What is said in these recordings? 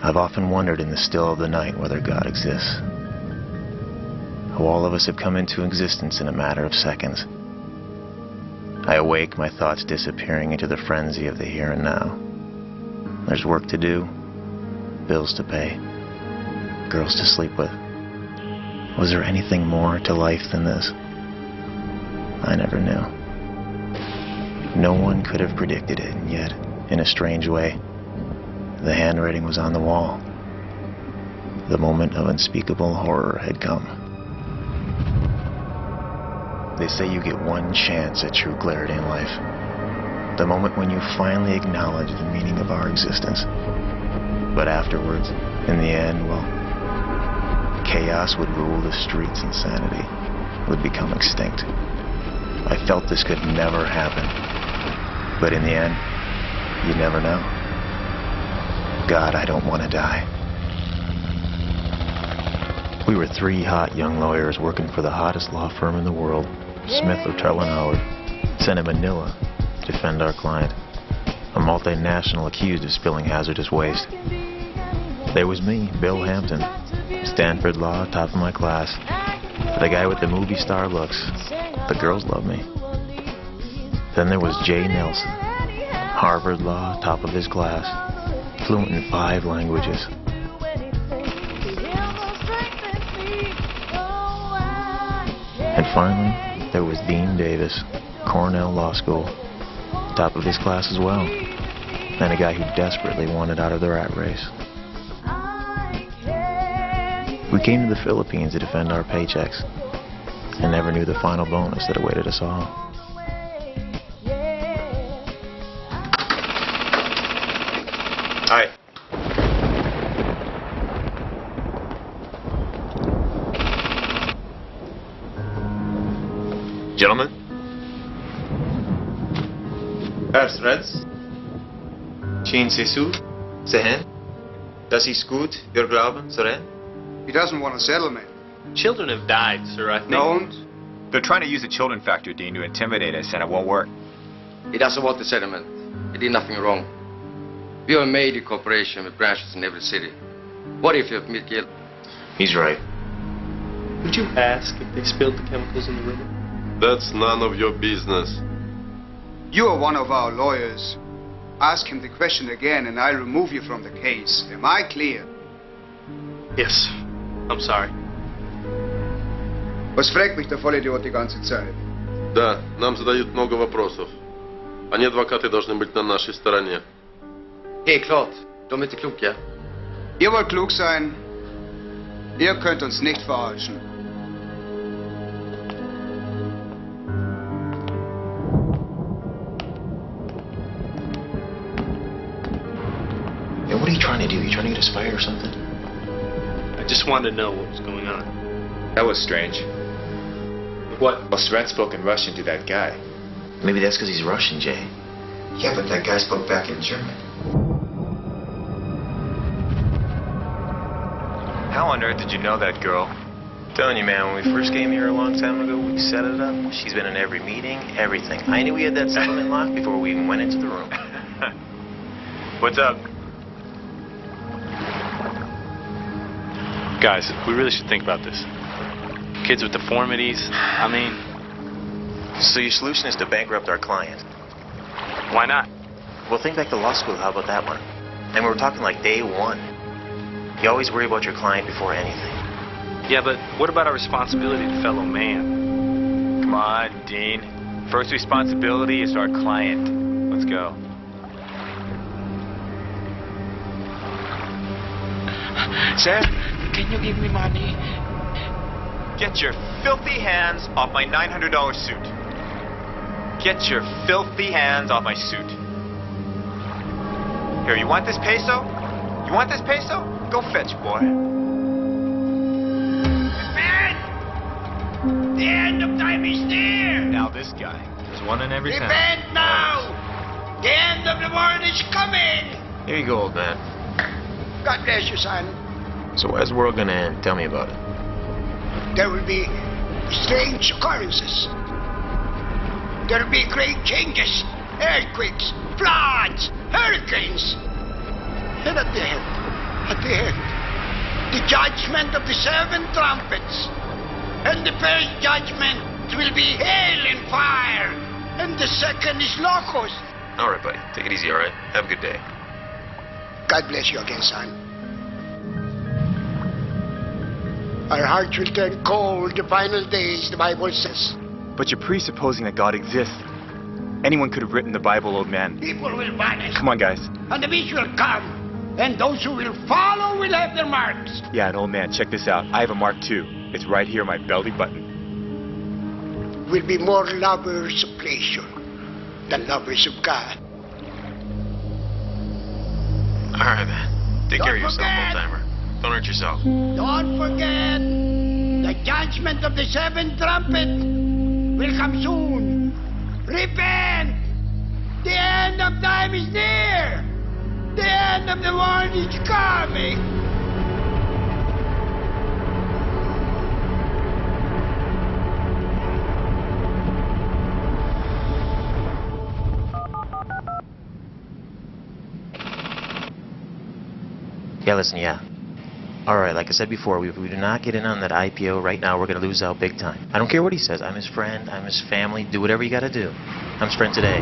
I've often wondered in the still of the night whether God exists. How all of us have come into existence in a matter of seconds. I awake, my thoughts disappearing into the frenzy of the here and now. There's work to do, bills to pay, girls to sleep with. Was there anything more to life than this? I never knew. No one could have predicted it, and yet, in a strange way, the handwriting was on the wall. The moment of unspeakable horror had come. They say you get one chance at true clarity in life. The moment when you finally acknowledge the meaning of our existence. But afterwards, in the end, well, chaos would rule the streets and sanity would become extinct. I felt this could never happen. But in the end, you never know. God, I don't want to die. We were 3 hot young lawyers working for the hottest law firm in the world, Smith, O'Tarl & Howard, sent to Manila to defend our client, a multinational accused of spilling hazardous waste. There was me, Bill Hampton, Stanford Law, top of my class, the guy with the movie star looks. The girls loved me. Then there was Jay Nelson, Harvard Law, top of his class, fluent in 5 languages. And finally, there was Dean Davis, Cornell Law School, top of his class as well, and a guy who desperately wanted out of the rat race. We came to the Philippines to defend our paychecks, and never knew the final bonus that awaited us all. Hi. Gentlemen? Erstens, Chin Sesu, Sehen, das ist gut, wir glauben, Seren. He doesn't want a settlement. Children have died, sir, I think. Don't. They're trying to use the children factor, Dean, to intimidate us, and it won't work. He doesn't want the settlement. He did nothing wrong. We are a major corporation with branches in every city. What if you admit guilt? He's right. Would you ask if they spilled the chemicals in the river? That's none of your business. You are one of our lawyers. Ask him the question again and I'll remove you from the case. Am I clear? Yes. I'm sorry. Was fragt mich der Vollidiot die ganze Zeit? Да, нам задают много вопросов. Они, адвокаты, должны быть на нашей stороне. Klart. De är inte kloka. Ihr wollt klug sein. Ihr könnt uns nicht verarschen. Hey, what are you trying to do? You trying to get us fired or something? I just wanted to know what was going on. That was strange. What? Well, Seren spoke in Russian to that guy. Maybe that's because he's Russian, Jay. Yeah, but that guy spoke back in German. How on earth did you know that girl? I'm telling you, man, when we first came here a long time ago, we set it up. She's been in every meeting, everything. I knew we had that settlement locked before we even went into the room. What's up? Guys, we really should think about this. Kids with deformities, I mean... So your solution is to bankrupt our client? Why not? Well, think back to law school. How about that one? And we were talking like day 1. You always worry about your client before anything. Yeah, but what about our responsibility to fellow man? Come on, Dean. First responsibility is our client. Let's go. Sir, can you give me money? Get your filthy hands off my $900 suit. Get your filthy hands off my suit. Here, you want this peso? You want this peso? Go fetch, boy. Man! The end of time is near! Now this guy. There's one in every town. Repent now! The end of the world is coming! Here you go, old man. God bless you, son. So why's the world gonna end? Tell me about it. There will be strange occurrences. There will be great changes. Earthquakes, floods, hurricanes. And at the end, At the end, the judgment of the 7 trumpets. And the first judgment will be hail and fire. And the second is locust. All right, buddy. Take it easy, all right? Have a good day. God bless you again, son. Our hearts will turn cold the final days, the Bible says. But you're presupposing that God exists. Anyone could have written the Bible, old man. People will vanish. Come on, guys. And the beast will come. And those who will follow will have their marks. Yeah, and old man, check this out. I have a mark too. It's right here, my belly button. Will be more lovers of pleasure than lovers of God. All right, man. Take care of yourself, forget. old-timer. Don't hurt yourself. Don't forget, the judgment of the 7th trumpet will come soon. Repent! The end of time is near. The end of the world is coming. Yeah, listen, yeah. All right, like I said before, if we do not get in on that IPO right now, we're going to lose out big time. I don't care what he says. I'm his friend. I'm his family. Do whatever you got to do. I'm his friend today.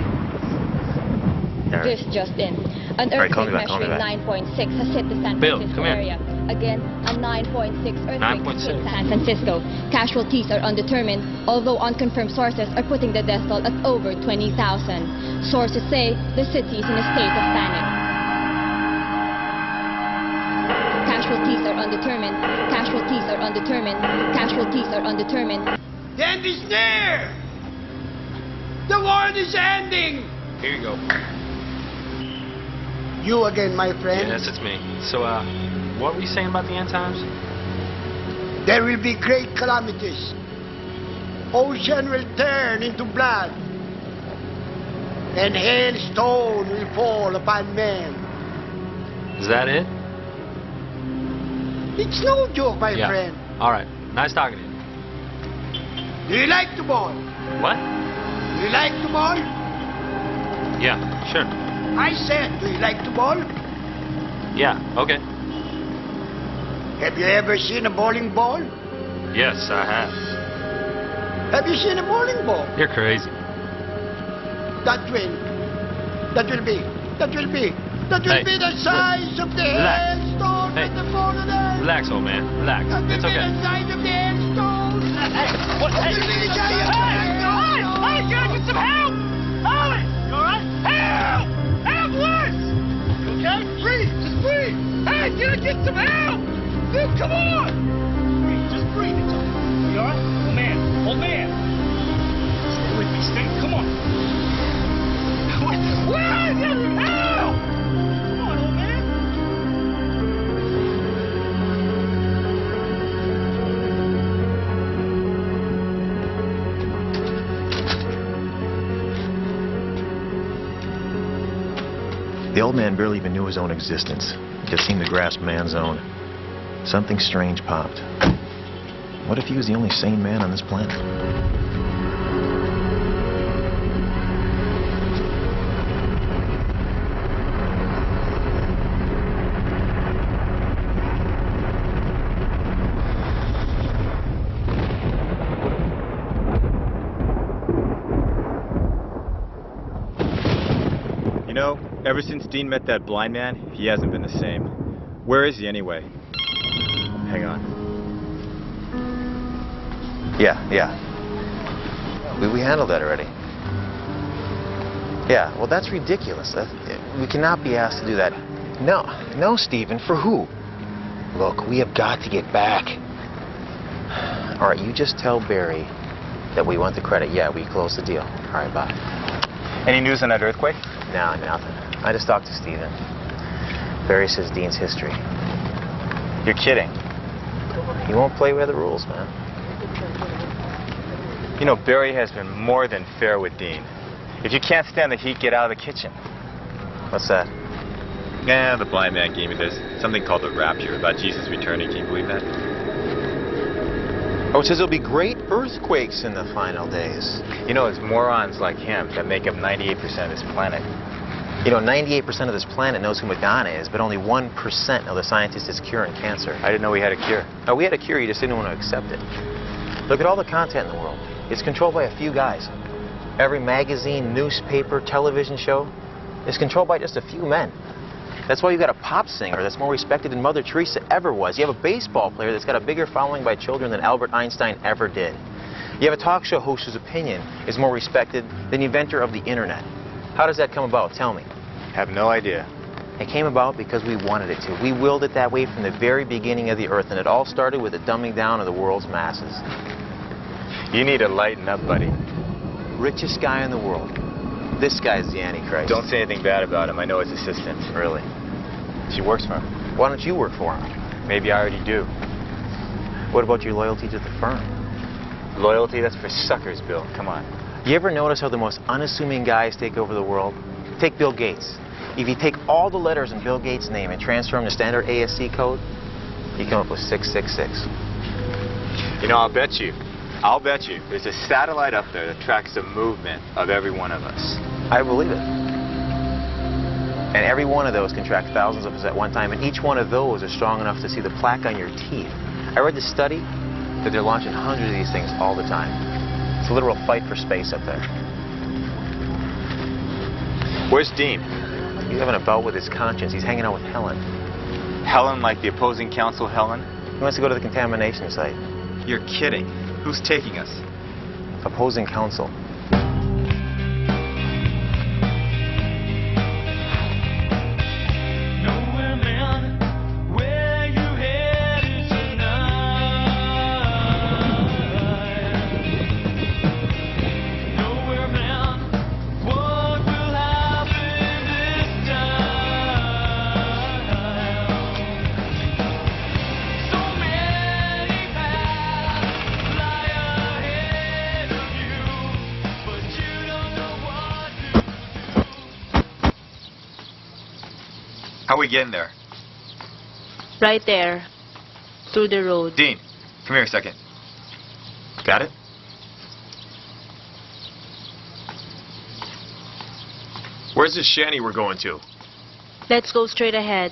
This just in. An earthquake measuring 9.6 has hit the San Francisco area. Again, a 9.6 earthquake has hit San Francisco. Casualties are undetermined, although unconfirmed sources are putting the death toll at over 20,000. Sources say the city is in a state of panic. Casualties are undetermined. Casualties are undetermined. Casualties are undetermined. The end is near. The world is ending. Here you go. You again, my friend. Yes, it's me. So, what were you saying about the end times? There will be great calamities. Ocean will turn into blood. And hailstone will fall upon men. Is that it? It's no joke, my friend. All right. Nice talking to you. Do you like the ball? What? Do you like the ball? Yeah, sure. I said, do you like the ball? Yeah, okay. Have you ever seen a bowling ball? Yes, I have. Have you seen a bowling ball? You're crazy. That will be the size of the hailstone Hey. and the fallen earth. Relax, old man. Relax. That will It's be okay. the size of the hailstone. What? That will be the size of the hailstone. Hey, can I get some help? Ollie, you all right? Help! Ambulance! You okay? Breathe, just breathe. Hey, can I get some help? Dude, come on! Just breathe. It's okay. You all right? Old man. Stay with me. Stay. Come on. Where is it? Help! Come on, old man. The old man barely even knew his own existence. He just seemed to grasp man's own. Something strange popped. What if he was the only sane man on this planet? You know, ever since Dean met that blind man, he hasn't been the same. Where is he anyway? Hang on. Yeah. We handled that already. Yeah, well, that's ridiculous. We cannot be asked to do that. No, Stephen, for who? Look, we have got to get back. All right, you just tell Barry that we want the credit. Yeah, we closed the deal. All right, bye. Any news on that earthquake? No, nothing. I just talked to Stephen. Barry says Dean's history. You're kidding. He won't play by the rules, man. You know, Barry has been more than fair with Dean. If you can't stand the heat, get out of the kitchen. What's that? Yeah, the blind man gave me this. Something called the rapture, about Jesus returning. Can you believe that? Oh, it says there'll be great earthquakes in the final days. You know, it's morons like him that make up 98% of this planet. You know, 98% of this planet knows who Madonna is, but only 1% know the scientist is curing cancer. I didn't know we had a cure. No, we had a cure, you just didn't want to accept it. Look at all the content in the world. It's controlled by a few guys. Every magazine, newspaper, television show is controlled by just a few men. That's why you got a pop singer that's more respected than Mother Teresa ever was. You have a baseball player that's got a bigger following by children than Albert Einstein ever did. You have a talk show host whose opinion is more respected than the inventor of the internet. How does that come about? Tell me. Have no idea. It came about because we wanted it to. We willed it that way from the very beginning of the earth, and it all started with the dumbing down of the world's masses. You need to lighten up, buddy. Richest guy in the world. This guy's the Antichrist. Don't say anything bad about him. I know his assistant. Really? She works for him. Why don't you work for him? Maybe I already do. What about your loyalty to the firm? Loyalty? That's for suckers, Bill. Come on. You ever notice how the most unassuming guys take over the world? Take Bill Gates. If you take all the letters in Bill Gates' name and transfer them to standard ASC code, you come up with 666. You know, I'll bet you there's a satellite up there that tracks the movement of every one of us. I believe it. And every one of those can track thousands of us at one time, and each one of those are strong enough to see the plaque on your teeth. I read this study that they're launching hundreds of these things all the time. It's a literal fight for space up there. Where's Dean? He's having a bout with his conscience. He's hanging out with Helen. Helen, like the opposing counsel, Helen? He wants to go to the contamination site. You're kidding. Who's taking us? Opposing counsel. How are we getting there? Right there. Through the road. Dean, come here a second. Got it? Where's this shanty we're going to? Let's go straight ahead.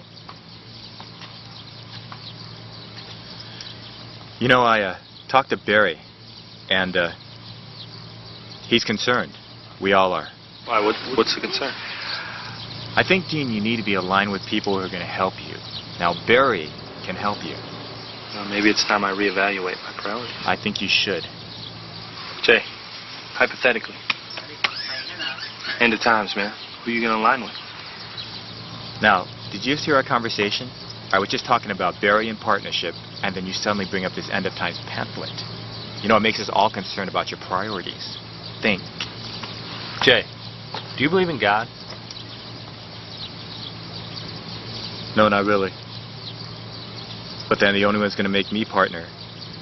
You know, I talked to Barry, and he's concerned. We all are. Why? What's the concern? I think, Dean, you need to be aligned with people who are going to help you. Now, Barry can help you. Well, maybe it's time I reevaluate my priorities. I think you should. Jay, hypothetically, end of times, man. Who are you going to align with? Now, did you just hear our conversation? I was just talking about Barry and partnership, and then you suddenly bring up this end of times pamphlet. You know, it makes us all concerned about your priorities. Think. Jay, do you believe in God? No, not really. But then the only one that's going to make me partner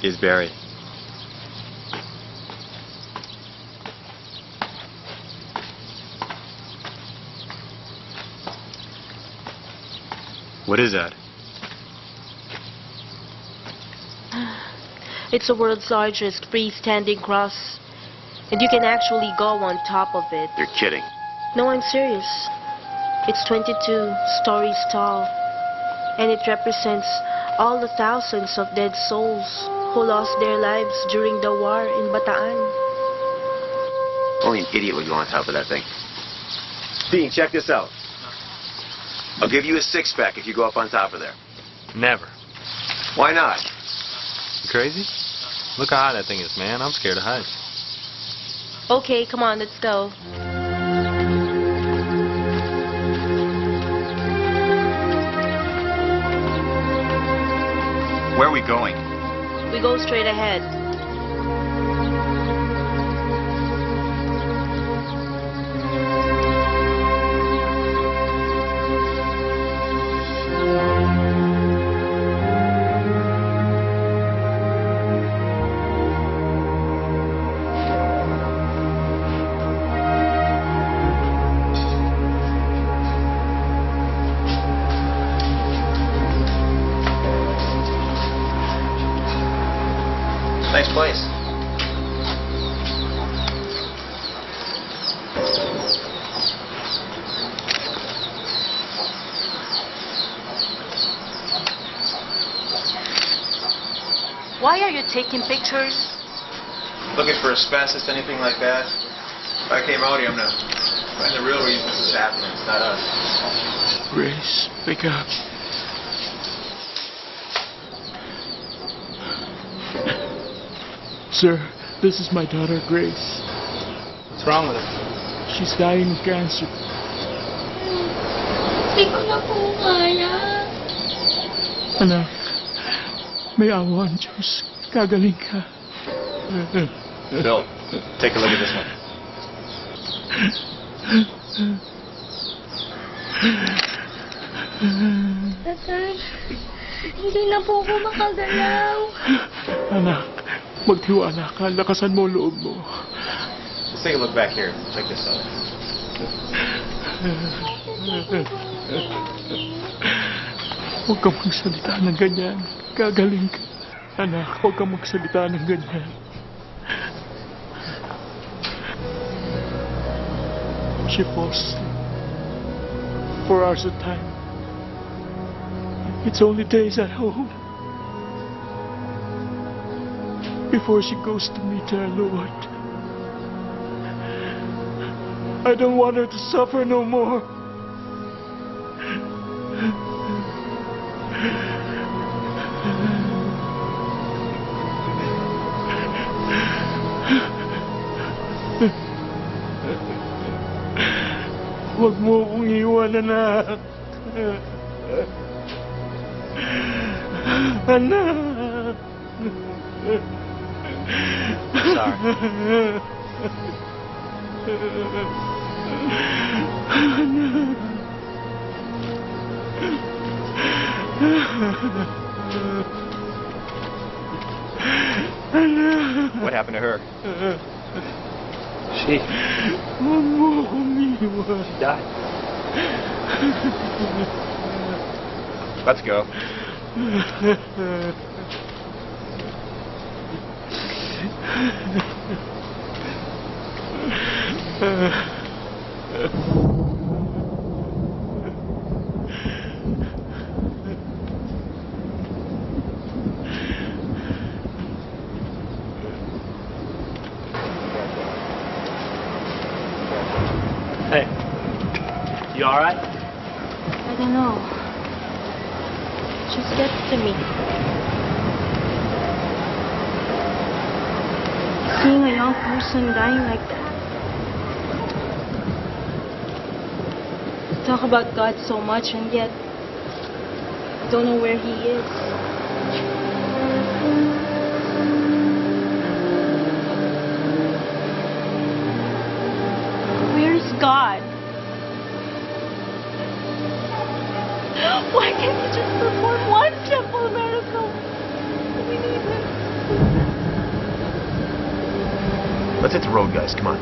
is Barry. What is that? It's the world's largest freestanding cross. And you can actually go on top of it. You're kidding. No, I'm serious. It's 22 stories tall. And it represents all the thousands of dead souls who lost their lives during the war in Bataan. Only an idiot would go on top of that thing. Dean, check this out. I'll give you a six-pack if you go up on top of there. Never. Why not? You crazy? Look how high that thing is, man. I'm scared of heights. Okay, come on, let's go. Where are we going? We go straight ahead. Nice are you taking pictures? Looking for asbestos, anything like that? If I came out here, I'm gonna find the real reason this is happening. It's not us. Grace, wake up. Sir, this is my daughter, Grace. What's wrong with her? She's dying of cancer. Hindi ko na po kaya. Anak, may awa ang Diyos. Gagaling ka. Bill, take a look at this one. Dad, hindi na po ako makagalaw. Anak, magtiwala ka. Lakasan mo loob mo. Let's take a look back here. Check this out. Huwag kang magsalita ng ganyan. Gagaling ka. Anak, huwag kang magsalita ng ganyan. She falls asleep. 4 hours of time. It's only days at home. Before she goes to meet her Lord. I don't want her to suffer no more. Huwag mo akong iwan, anak. Anak. Sorry. What happened to her? She died. Let's go. Hey, you all right? I don't know. Just get to me. Seeing a young person dying like that. Talk about God so much and yet don't know where He is. Where is God? Why can't He just perform one simple miracle? We need Him. Let's hit the road, guys. Come on.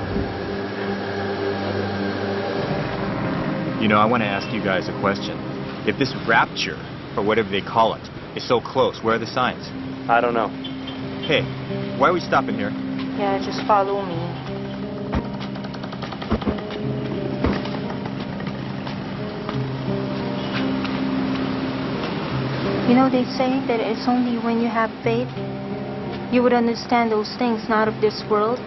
You know, I want to ask you guys a question. If this rapture, or whatever they call it, is so close, where are the signs? I don't know. Hey, why are we stopping here? Yeah, just follow me. You know, they say that it's only when you have faith you would understand those things not of this world.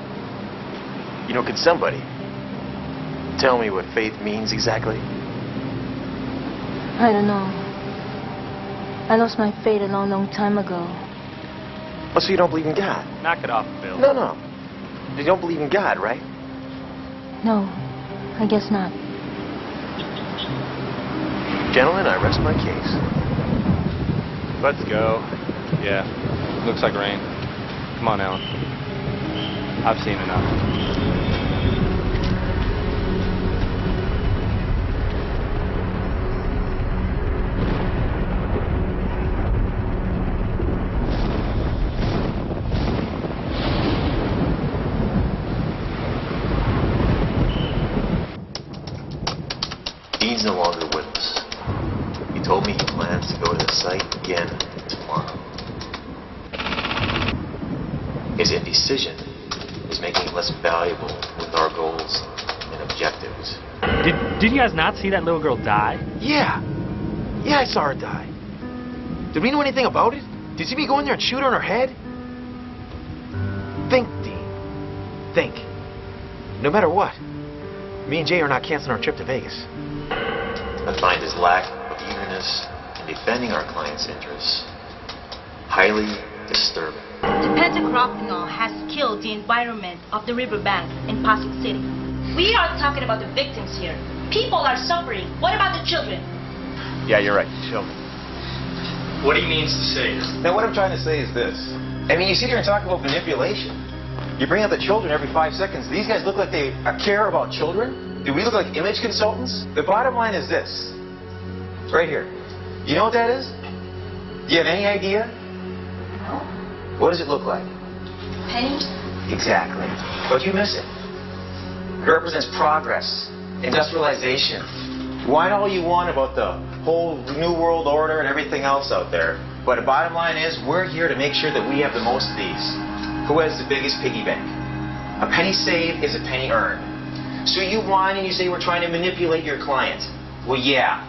You know, could somebody tell me what faith means exactly? I don't know. I lost my faith a long, long time ago. Oh, so you don't believe in God? Knock it off, Bill. No. You don't believe in God, right? No, I guess not. Gentlemen, I rest my case. Let's go. Yeah, looks like rain. Come on, Alan. I've seen enough. Dean's no longer with us. He told me he plans to go to the site again tomorrow. His indecision is making it less valuable with our goals and objectives. Did you guys not see that little girl die? Yeah, I saw her die. Did we know anything about it? Did you see me go in there and shoot her in her head? think. No matter what, me and Jay are not canceling our trip to Vegas. I find his lack of eagerness in defending our client's interests highly disturbing. The Pentacrophenol has killed the environment of the riverbank in Pasig City. We are talking about the victims here. People are suffering. What about the children? Yeah, you're right. Children. What he means to say is... Now, what I'm trying to say is this. I mean, you sit here and talk about manipulation. You bring up the children every 5 seconds. These guys look like they care about children? Do we look like image consultants? The bottom line is this. Right here. You know what that is? Do you have any idea? No. What does it look like? Penny? Exactly. But you miss it. It represents progress, industrialization. Whine all you want about the whole New World Order and everything else out there. But the bottom line is, we're here to make sure that we have the most of these. Who has the biggest piggy bank? A penny saved is a penny earned. So you whine and you say we're trying to manipulate your client. Well, yeah.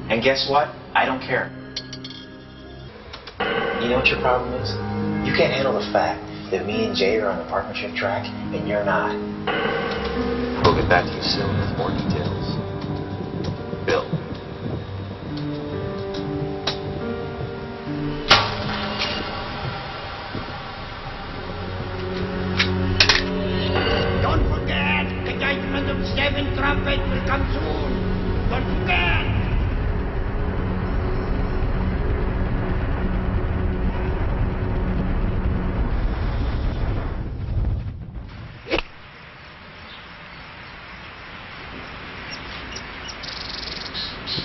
And guess what? I don't care. You know what your problem is? You can't handle the fact that me and Jay are on the partnership track and you're not. We'll get back to you soon with more details. Bill. Don't forget, the judgment of 7 trumpets will come soon. Don't forget.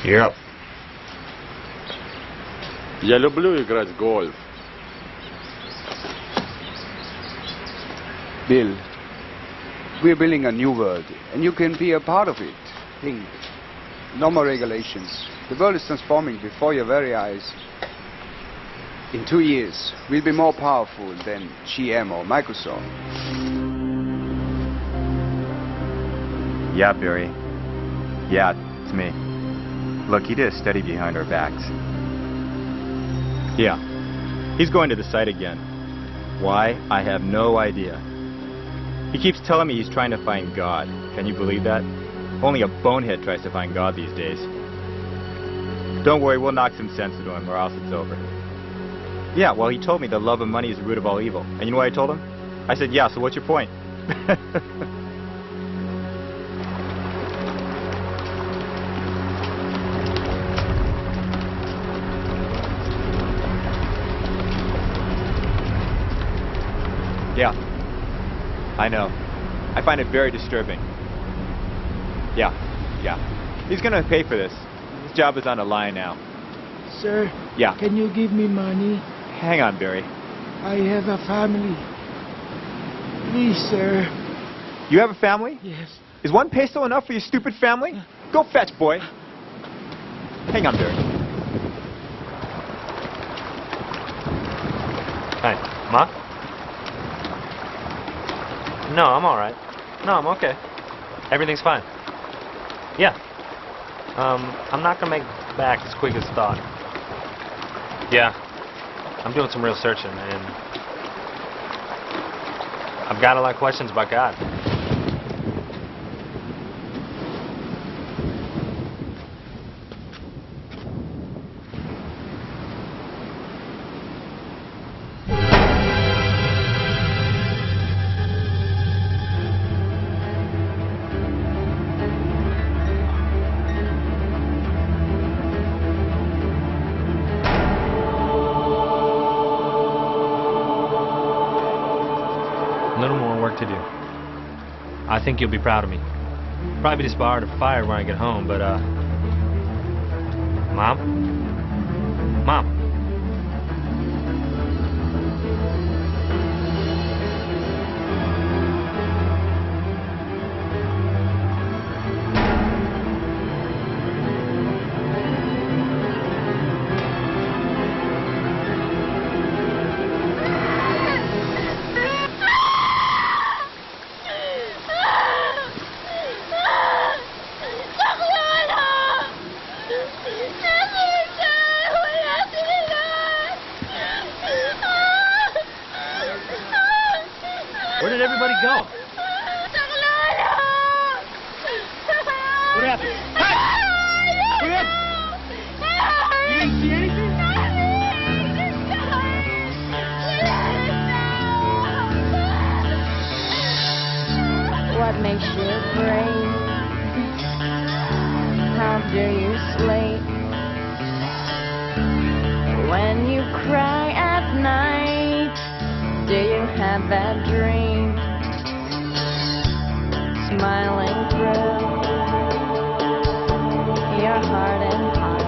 You're up. Я люблю играть в гольф. Bill, we're building a new world, and you can be a part of it. Think. No more regulations. The world is transforming before your very eyes. In 2 years, we'll be more powerful than GM or Microsoft. Yeah, Barry. Yeah, it's me. Look, he did a study behind our backs. Yeah. He's going to the site again. Why? I have no idea. He keeps telling me he's trying to find God. Can you believe that? Only a bonehead tries to find God these days. Don't worry, we'll knock some sense into him or else it's over. Yeah, well, he told me the love of money is the root of all evil. And you know what I told him? I said, yeah, so what's your point? Yeah, I know. I find it very disturbing. Yeah. He's gonna pay for this. His job is on the line now. Sir, Yeah. can you give me money? Hang on, Barry. I have a family. Please, sir. You have a family? Yes. Is 1 peso enough for your stupid family? Go fetch, boy. Hang on, Barry. Hi, Ma? No, I'm all right. No, I'm okay. Everything's fine. Yeah. I'm not gonna make back as quick as thought. Yeah. I'm doing some real searching, and I've got a lot of questions about God. To do. I think you'll be proud of me. Probably just borrowed a fire when I get home, but Mom? Where did everybody go? What happened? Hey! What happened? You didn't see anything? What makes you afraid? How do you sleep? When you cry at night, do you have that dream? Smiling through your heart and heart,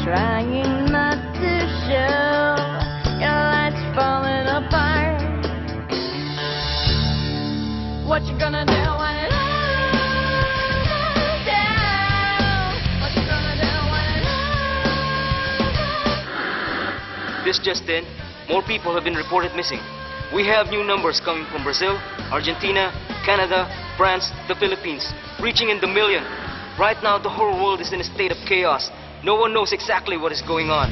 trying not to show your life's falling apart. What you gonna do when it all goes down? What you gonna do when it all goes? This just in, more people have been reported missing. We have new numbers coming from Brazil, Argentina, Canada, France, the Philippines, reaching in the million. Right now, the whole world is in a state of chaos. No one knows exactly what is going on.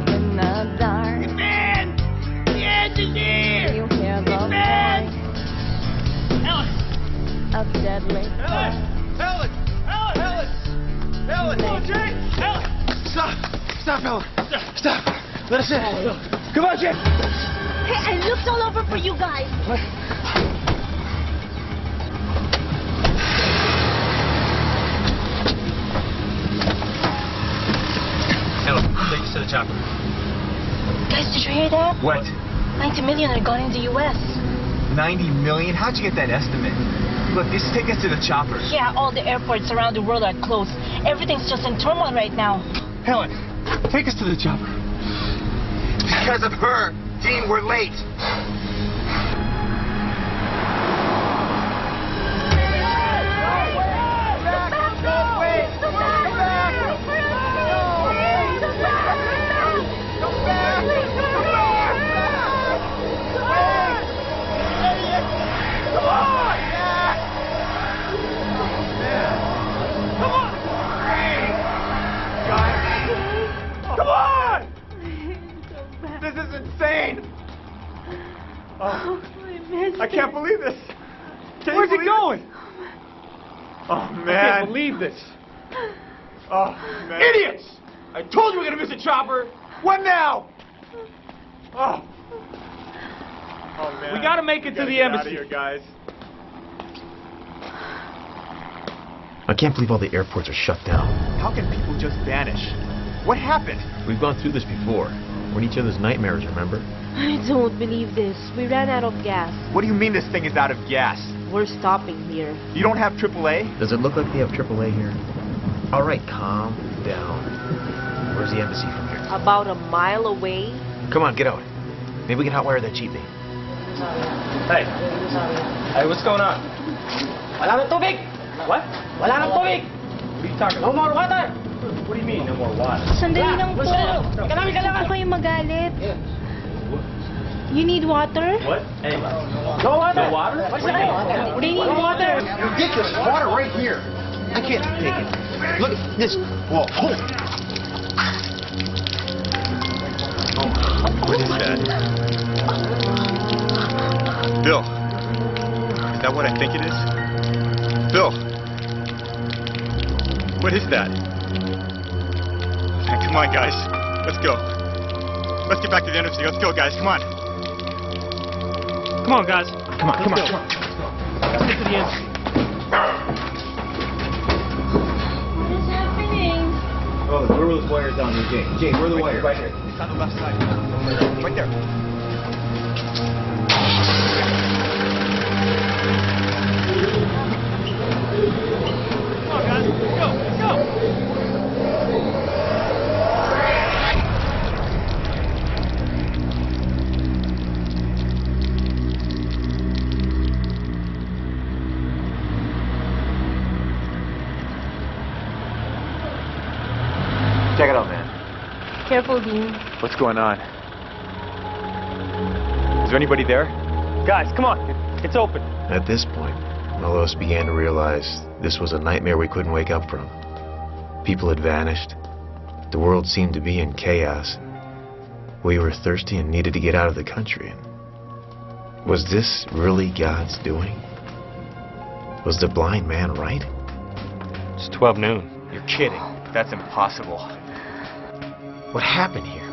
In the dark, Defend! The end is here! you hear the Defend! voice of deadly Helen! Helen! Helen! Helen! Helen! Come on, Jake! Helen! Stop! Stop, Helen! Stop! Let us in! Come on, Jake! Hey, I looked all over for you guys. What? Helen, take us to the chopper. Guys, did you hear that? What? 90 million are gone in the U.S. 90 million? How'd you get that estimate? Look, just take us to the chopper. Yeah, all the airports around the world are closed. Everything's just in turmoil right now. Helen, take us to the chopper. Because of her! Dean, we're late! Come on! This is insane! Oh, I can't believe this. Where's it going? Oh, man. I can't believe this. Oh, man. Idiots! I told you we were going to miss a chopper. What now? Oh. Oh, man. We got to make it to the embassy. Get out of here, guys. I can't believe all the airports are shut down. How can people just vanish? What happened? We've gone through this before. We're in each other's nightmares, remember? I don't believe this. We ran out of gas. What do you mean this thing is out of gas? We're stopping here. You don't have AAA? Does it look like they have AAA here? All right, calm down. Where's the embassy from here? About a mile away. Come on, get out. Maybe we can hotwire that jeepney. Hey. Hey, what's going on? Wala nang tubig! What? Wala nang tubig! What are you talking about? No more water! What do you mean, no more water? Sandali lang po. Huwag kayong magalit. You need water? What? Hey, no water! No water? What's the name? They need water. Ridiculous. Water right here. I can't take it. Look at this. Whoa. Oh. What is that? Bill, is that what I think it is? Bill, what is that? Come on, guys. Let's go. Let's get back to the embassy. Let's go, guys. Come on. Come on, guys. Come on, come on, come on. Let's get to the embassy. What is happening? Oh, where were those wires down there, Jane? Jane, where are the wires? Right here. It's on the left side. Right there. Come on, guys. Let's go. Let's go. Check it out, man. Careful, Dean. What's going on? Is there anybody there? Guys, come on. It's open. At this point, all of us began to realize this was a nightmare we couldn't wake up from. People had vanished. The world seemed to be in chaos. We were thirsty and needed to get out of the country. Was this really God's doing? Was the blind man right? It's 12 noon. You're kidding. That's impossible. What happened here?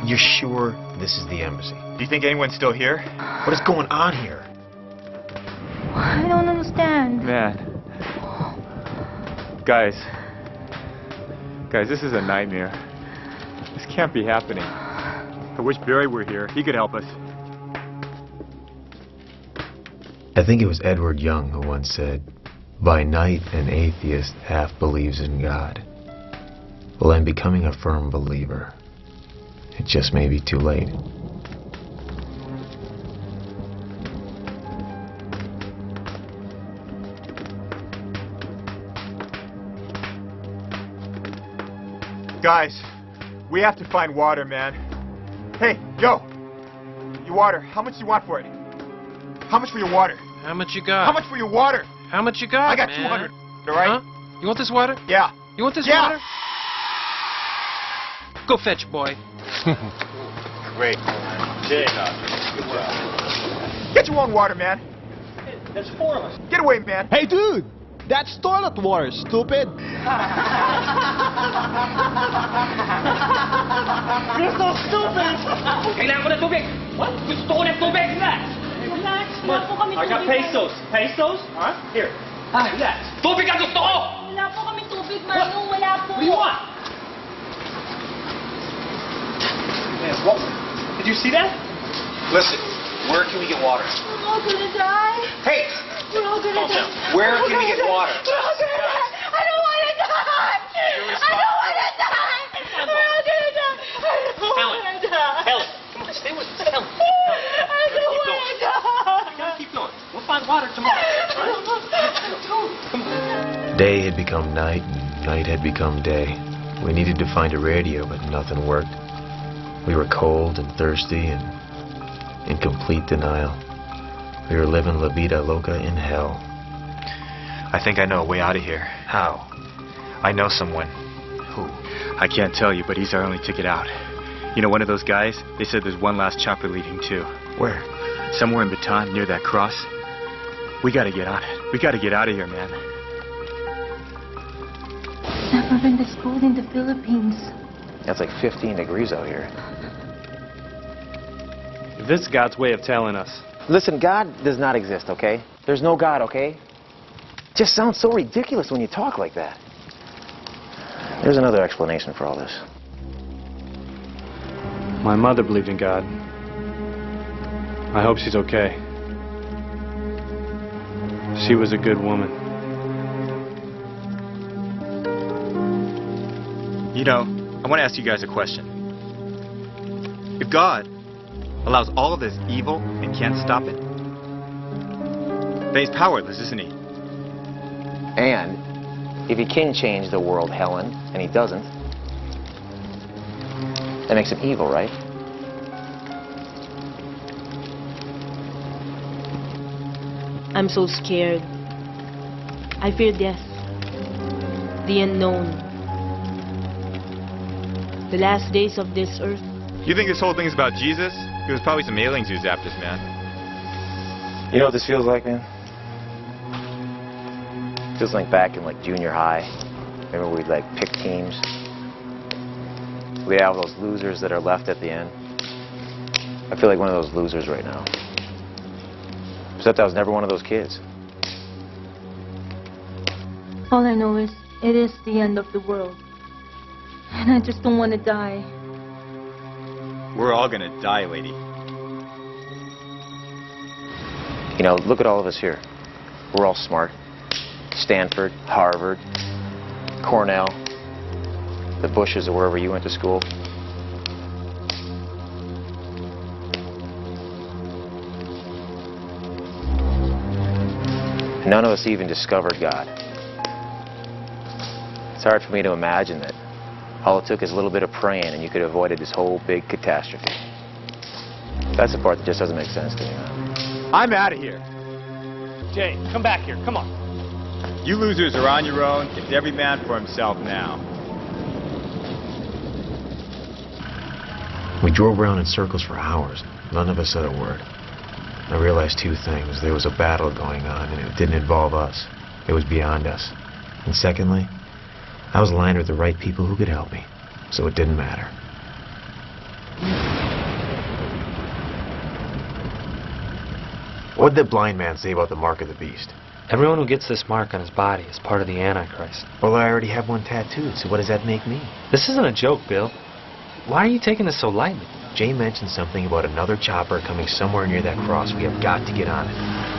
You're sure this is the embassy? Do you think anyone's still here? What is going on here? I don't understand. Man. Guys, this is a nightmare. This can't be happening. I wish Barry were here. He could help us. I think it was Edward Young who once said, "By night an atheist half believes in God." Well, I'm becoming a firm believer. It just may be too late. Guys, we have to find water, man. Hey, yo! Your water, how much do you want for it? How much for your water? How much you got? How much for your water? How much you got, I got man? 200, all right? Huh? You want this water? Yeah. You want this Yeah. water? Go fetch, boy. Great. Good job. Get your own water, man. There's 4 of us. Get away, man. Hey, dude! That's toilet water, stupid! You're so stupid! Kailangan ko ng tubig! What? Gusto ko ng tubig! Relax! Relax, wala po kami I got tubig. pesos. Pesos? Huh? Here. Relax. Tubig ang gusto ko! Wala po kami tubig, Manong. Wala po. What do you want? Man, what? Did you see that? Listen, where can we get water? We're all gonna die. Hey! We're all gonna die. Where can we get water? We're all gonna die. I don't wanna die. I don't wanna die. We're all gonna die. I don't wanna die. Helen, come on, stay with us. Helen. I don't wanna die. We gotta keep going. We'll find water tomorrow. Come on. Day had become night, and night had become day. We needed to find a radio, but nothing worked. We were cold and thirsty and in complete denial. We were living la vida loca in hell. I think I know a way out of here. How? I know someone. Who? I can't tell you, but he's our only ticket out. You know, one of those guys? They said there's one last chopper leading too. Where? Somewhere in Bataan, near that cross. We gotta get on it. We gotta get out of here, man. It's never been this cold in the Philippines. It's like 15 degrees out here. This is God's way of telling us. Listen, God does not exist, okay? There's no God, okay? Just sounds so ridiculous when you talk like that. There's another explanation for all this. My mother believed in God. I hope she's okay. She was a good woman. You know, I want to ask you guys a question. If God allows all of this evil and can't stop it, then he's powerless, isn't he? And if he can change the world, Helen, and he doesn't, that makes him evil, right? I'm so scared. I fear death. The unknown. The last days of this earth. You think this whole thing is about Jesus? It was probably some aliens who's after this, man. You know what this feels like, man? It feels like back in like junior high. Remember we'd like pick teams? We have those losers that are left at the end. I feel like one of those losers right now. Except I was never one of those kids. All I know is it is the end of the world. And I just don't want to die. We're all gonna die, lady. You know, look at all of us here. We're all smart. Stanford, Harvard, Cornell, the Bushes or wherever you went to school. None of us even discovered God. It's hard for me to imagine that all it took is a little bit of praying and you could have avoided this whole big catastrophe. That's the part that just doesn't make sense to me, man. I'm out of here. Jay, come back here. Come on. You losers are on your own. It's every man for himself now. We drove around in circles for hours. None of us said a word. I realized two things. There was a battle going on, and it didn't involve us. It was beyond us. And secondly, I was aligned with the right people who could help me, so it didn't matter. What did the blind man say about the mark of the beast? Everyone who gets this mark on his body is part of the Antichrist. Well, I already have one tattooed, so what does that make me? This isn't a joke, Bill. Why are you taking this so lightly? Jay mentioned something about another chopper coming somewhere near that cross. We have got to get on it.